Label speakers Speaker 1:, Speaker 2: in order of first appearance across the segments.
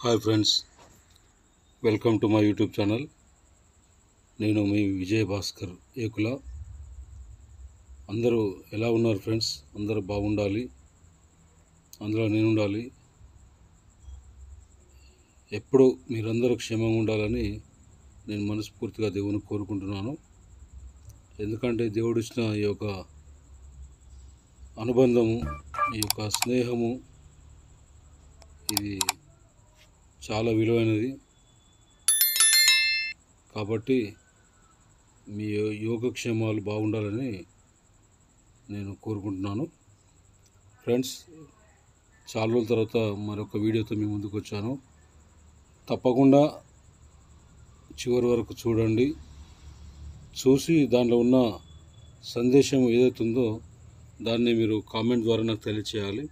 Speaker 1: Hi friends, welcome to my YouTube channel. నేను మీ విజయ్ భాస్కర్ ఏకుల. అందరూ ఎలా ఉన్నారు ఫ్రెండ్స్? అందరూ బాగుండాలి, అందులో నేను ఉండాలి. ఎప్పుడూ మీరందరూ క్షేమంగా ఉండాలని నేను మనస్ఫూర్తిగా దేవుని కోరుకుంటున్నాను. ఎందుకంటే దేవుడు ఇచ్చిన ఈ యొక్క అనుబంధము, ఈ యొక్క స్నేహము, ఇది చాలా విలువైనది. కాబట్టి మీ యోగక్షేమాలు బాగుండాలని నేను కోరుకుంటున్నాను. ఫ్రెండ్స్, చాలా రోజుల తర్వాత మరొక వీడియోతో మీ ముందుకు వచ్చాను. తప్పకుండా చివరి వరకు చూడండి. చూసి దానిలో ఉన్న సందేశం ఏదైతే ఉందో దాన్ని మీరు కామెంట్ ద్వారా నాకు తెలియచేయాలి.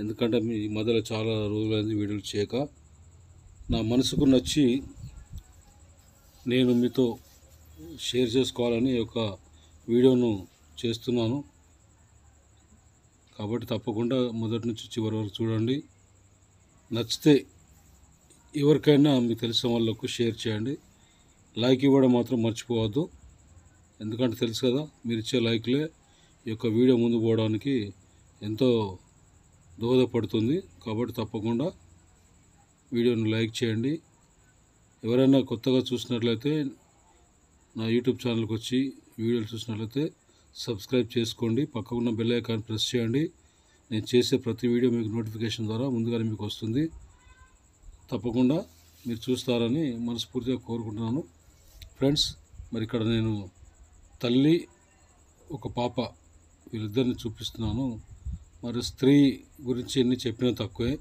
Speaker 1: ఎందుకంటే మీ మధ్యలో చాలా రోజులైంది వీడియోలు చేయక. నా మనసుకు నచ్చి నేను మీతో షేర్ చేసుకోవాలని ఒక వీడియోను చేస్తున్నాను. కాబట్టి తప్పకుండా మొదటి నుంచి చివరి వరకు చూడండి. నచ్చితే ఎవరికైనా మీకు తెలిసిన వాళ్ళకు షేర్ చేయండి. లైక్ ఇవ్వడం మాత్రం మర్చిపోవద్దు. ఎందుకంటే తెలుసు కదా, మీరు ఇచ్చే లైక్లే ఈ యొక్క వీడియో ముందు పోవడానికి ఎంతో దోహదపడుతుంది. కాబట్టి తప్పకుండా వీడియోను లైక్ చేయండి. ఎవరైనా కొత్తగా చూసినట్లయితే నా యూట్యూబ్ ఛానల్కి వచ్చి వీడియోలు చూసినట్లయితే సబ్స్క్రైబ్ చేసుకోండి. పక్కకున్న బెల్ ఐకాన్ ప్రెస్ చేయండి. నేను చేసే ప్రతి వీడియో మీకు నోటిఫికేషన్ ద్వారా ముందుగానే మీకు వస్తుంది. తప్పకుండా మీరు చూస్తారని మనస్ఫూర్తిగా కోరుకుంటున్నాను. ఫ్రెండ్స్, మరి ఇక్కడ నేను తల్లి, ఒక పాప, వీళ్ళిద్దరిని చూపిస్తున్నాను. మరి స్త్రీ గురించి ఎన్ని చెప్పినా తక్కువే.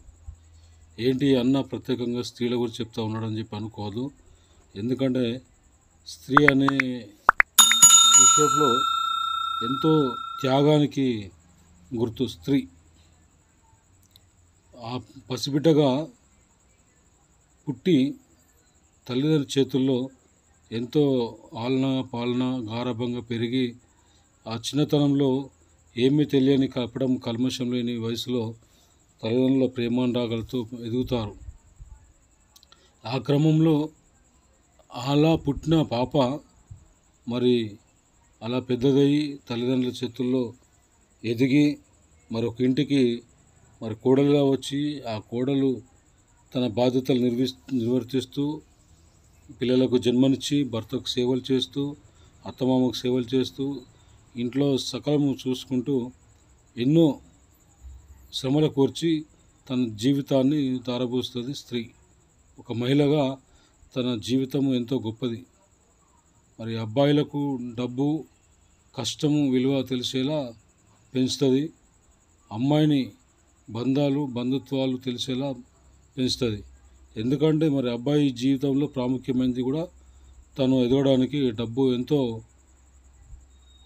Speaker 1: ఏంటి అన్న ప్రత్యేకంగా స్త్రీల గురించి చెప్తా ఉన్నాడని చెప్పి అనుకోవద్దు. ఎందుకంటే స్త్రీ అనే విషయంలో ఎంతో త్యాగానికి గుర్తు స్త్రీ. ఆ పసిబిడ్డగా పుట్టి తల్లిదండ్రుల చేతుల్లో ఎంతో ఆలన పాలన గారాభంగా పెరిగి ఆ చిన్నతనంలో ఏమీ తెలియని కలపడం కల్మషం లేని వయసులో తల్లిదండ్రుల ప్రేమానురాగాలతో ఎదుగుతారు. ఆ క్రమంలో అలా పుట్టిన పాప మరి అలా పెద్దదయ్యి తల్లిదండ్రుల చేతుల్లో ఎదిగి మరొక ఇంటికి మరి కోడలుగా వచ్చి ఆ కోడలు తన బాధ్యతలు నిర్వర్తిస్తూ పిల్లలకు జన్మనిచ్చి భర్తకు సేవలు చేస్తూ అత్తమామకు సేవలు చేస్తూ ఇంట్లో సకలము చూసుకుంటూ ఎన్నో శ్రమల కోర్చి తన జీవితాన్ని ధారపోస్తుంది స్త్రీ. ఒక మహిళగా తన జీవితము ఎంతో గొప్పది. మరి అబ్బాయిలకు డబ్బు, కష్టము విలువ తెలిసేలా పెంచుతుంది. అమ్మాయిని బంధాలు, బంధుత్వాలు తెలిసేలా పెంచుతుంది. ఎందుకంటే మరి అబ్బాయి జీవితంలో ప్రాముఖ్యమైనది కూడా తను ఎదగడానికి డబ్బు ఎంతో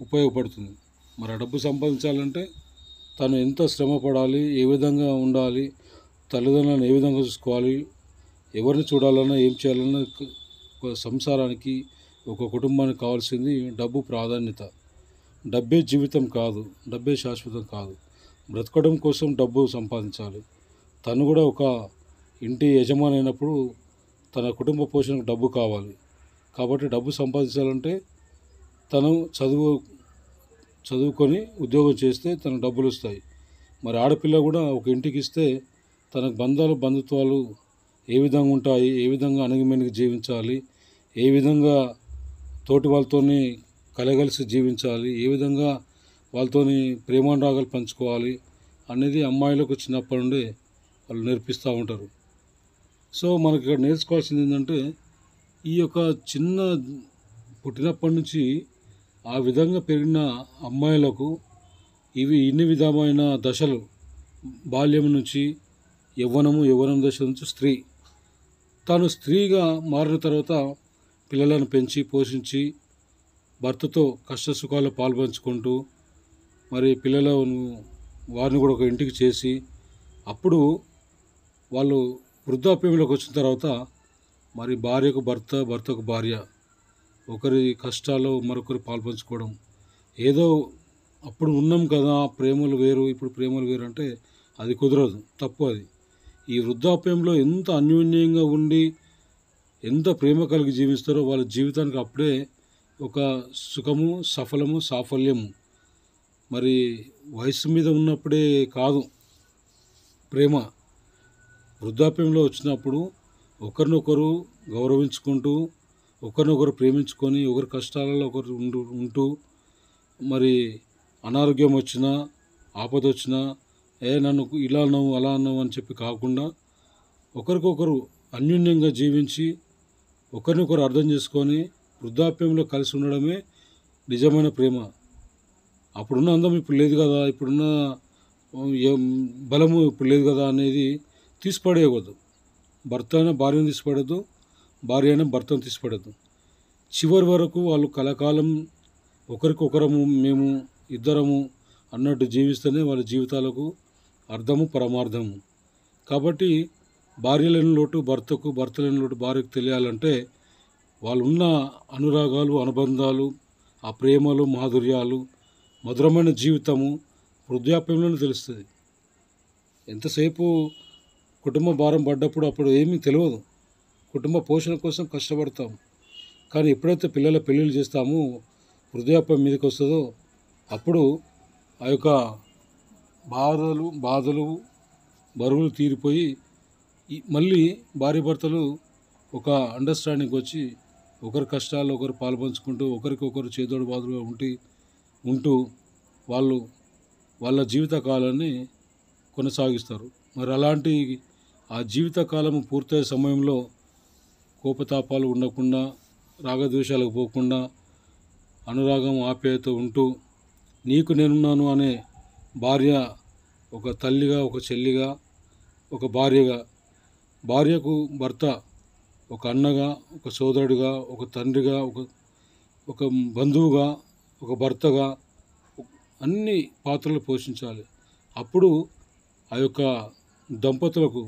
Speaker 1: ఉపయోగపడుతుంది. మరి ఆ డబ్బు సంపాదించాలంటే తను ఎంత శ్రమ పడాలి, ఏ విధంగా ఉండాలి, తల్లిదండ్రులను ఏ విధంగా చూసుకోవాలి, ఎవరిని చూడాలన్నా ఏం చేయాలన్నా ఒక సంసారానికి, ఒక కుటుంబానికి కావాల్సింది డబ్బు ప్రాధాన్యత. డబ్బే జీవితం కాదు, డబ్బే శాశ్వతం కాదు. బ్రతకడం కోసం డబ్బు సంపాదించాలి. తను కూడా ఒక ఇంటి యజమాని అయినప్పుడు తన కుటుంబ పోషణకు డబ్బు కావాలి. కాబట్టి డబ్బు సంపాదించాలంటే తను చదువుకొని ఉద్యోగం చేస్తే తనకు డబ్బులు వస్తాయి. మరి ఆడపిల్ల కూడా ఒక ఇంటికి ఇస్తే తనకు బంధాలు, బంధుత్వాలు ఏ విధంగా ఉంటాయి, ఏ విధంగా అణగిమెణిగి జీవించాలి, ఏ విధంగా తోటి వాళ్ళతోని కలగలిసి జీవించాలి, ఏ విధంగా వాళ్ళతోని ప్రేమానురాగాలు పంచుకోవాలి అనేది అమ్మాయిలకు చిన్నప్పటి నుండి వాళ్ళు నేర్పిస్తూ ఉంటారు. సో మనకి ఇక్కడ నేర్చుకోవాల్సింది ఏంటంటే ఈ యొక్క చిన్న పుట్టినప్పటి నుంచి ఆ విధంగా పెరిగిన అమ్మాయిలకు ఇన్ని విధమైన దశలు, బాల్యం నుంచి యవ్వనం దశ నుంచి స్త్రీ తాను స్త్రీగా మారిన తర్వాత పిల్లలను పెంచి పోషించి భర్తతో కష్టసుఖాలు పాల్పంచుకుంటూ మరి వారిని కూడా ఒక ఇంటికి చేసి అప్పుడు వాళ్ళు వృద్ధాప్యంలోకి వచ్చిన తర్వాత మరి భార్యకు భర్త, భర్తకు భార్య, ఒకరి కష్టాల్లో మరొకరు పాల్పంచుకోవడం. ఏదో అప్పుడు ఉన్నాం కదా, ప్రేమలు వేరు ఇప్పుడు ప్రేమలు వేరు అంటే అది కుదరదు, తప్పు అది. ఈ వృద్ధాప్యంలో ఎంత అన్యోన్యంగా ఉండి ఎంత ప్రేమ కలిగి జీవిస్తారో వాళ్ళ జీవితానికి అప్పుడే ఒక సుఖము, సఫలము, సాఫల్యము. మరి వయసు మీద ఉన్నప్పుడే కాదు ప్రేమ. వృద్ధాప్యంలో వచ్చినప్పుడు ఒకరినొకరు గౌరవించుకుంటూ, ఒకరినొకరు ప్రేమించుకొని, ఒకరి కష్టాలలో ఒకరు ఉంటూ మరి అనారోగ్యం వచ్చినా, ఆపద వచ్చినా నన్ను ఇలా అన్నావు అలా అన్నావు అని చెప్పి కాకుండా ఒకరికొకరు అన్యోన్యంగా జీవించి ఒకరినొకరు అర్థం చేసుకొని వృద్ధాప్యంలో కలిసి ఉండడమే నిజమైన ప్రేమ. అప్పుడున్న అందం ఇప్పుడు లేదు కదా, ఇప్పుడున్న బలము ఇప్పుడు లేదు కదా అనేది తీసిపడేయకూడదు. భర్త అయినా భార్యను తీసిపడద్దు, భార్య అయినా భర్తను తీసిపడద్దు. చివరి వరకు వాళ్ళు కలకాలం ఒకరికొకరము, మేము ఇద్దరము అన్నట్టు జీవిస్తేనే వాళ్ళ జీవితాలకు అర్థము, పరమార్థము. కాబట్టి భార్య లేని లోటు భర్తకు, భర్త లేని లోటు భార్యకు తెలియాలంటే వాళ్ళు ఉన్న అనురాగాలు, అనుబంధాలు, ఆ ప్రేమలు, మాధుర్యాలు, మధురమైన జీవితము వృద్ధాప్యంలోనే తెలుస్తుంది. ఎంతసేపు కుటుంబ భారం పడ్డప్పుడు అప్పుడు ఏమీ తెలియదు, కుటుంబ పోషణ కోసం కష్టపడతాం. కానీ ఎప్పుడైతే పిల్లల పెళ్ళిళ్ళు చేస్తామో వృద్ధాప్యం మీదకి వస్తుందో అప్పుడు ఆ యొక్క బాధలు బరువులు తీరిపోయి మళ్ళీ భార్యాభర్తలు ఒక అండర్స్టాండింగ్ వచ్చి ఒకరి కష్టాల్లో ఒకరు పాలుపంచుకుంటూ ఒకరికొకరు చేదోడు బాదులుగా ఉంటూ వాళ్ళు వాళ్ళ జీవితకాలాన్ని కొనసాగిస్తారు. మరి అలాంటి ఆ జీవితకాలం పూర్తయ్యే సమయంలో కోపతాపాలు ఉండకుండా, రాగద్వేషాలకు పోకుండా, అనురాగం, ఆప్యాయత ఉంటూ నీకు నేనున్నాను అనే భార్య ఒక తల్లిగా, ఒక చెల్లిగా, ఒక భార్యగా, భార్యకు భర్త ఒక అన్నగా, ఒక సోదరుడిగా, ఒక తండ్రిగా, ఒక బంధువుగా, ఒక భర్తగా అన్ని పాత్రలు పోషించాలి. అప్పుడు ఆ యొక్క దంపతులకు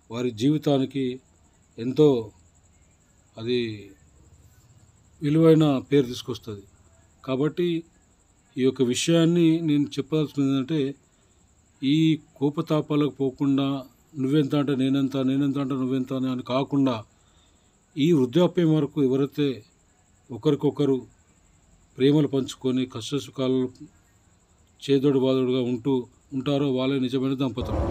Speaker 1: వారి జీవితానికి ఎంతో అది విలువైన పేరు తీసుకొస్తుంది. కాబట్టి ఈ యొక్క విషయాన్ని నేను చెప్పాల్సింది ఏంటంటే, ఈ కోపతాపాలకు పోకుండా నువ్వెంత అంటే నేనెంత, నేనెంత అంటే నువ్వెంత అని కాకుండా ఈ వృద్ధాప్యం వరకు ఎవరైతే ఒకరికొకరు ప్రేమలు పంచుకొని కష్ట సుఖాలు చేదోడు బాదోడుగా ఉంటారో వాళ్ళే నిజమైన దంపతులు.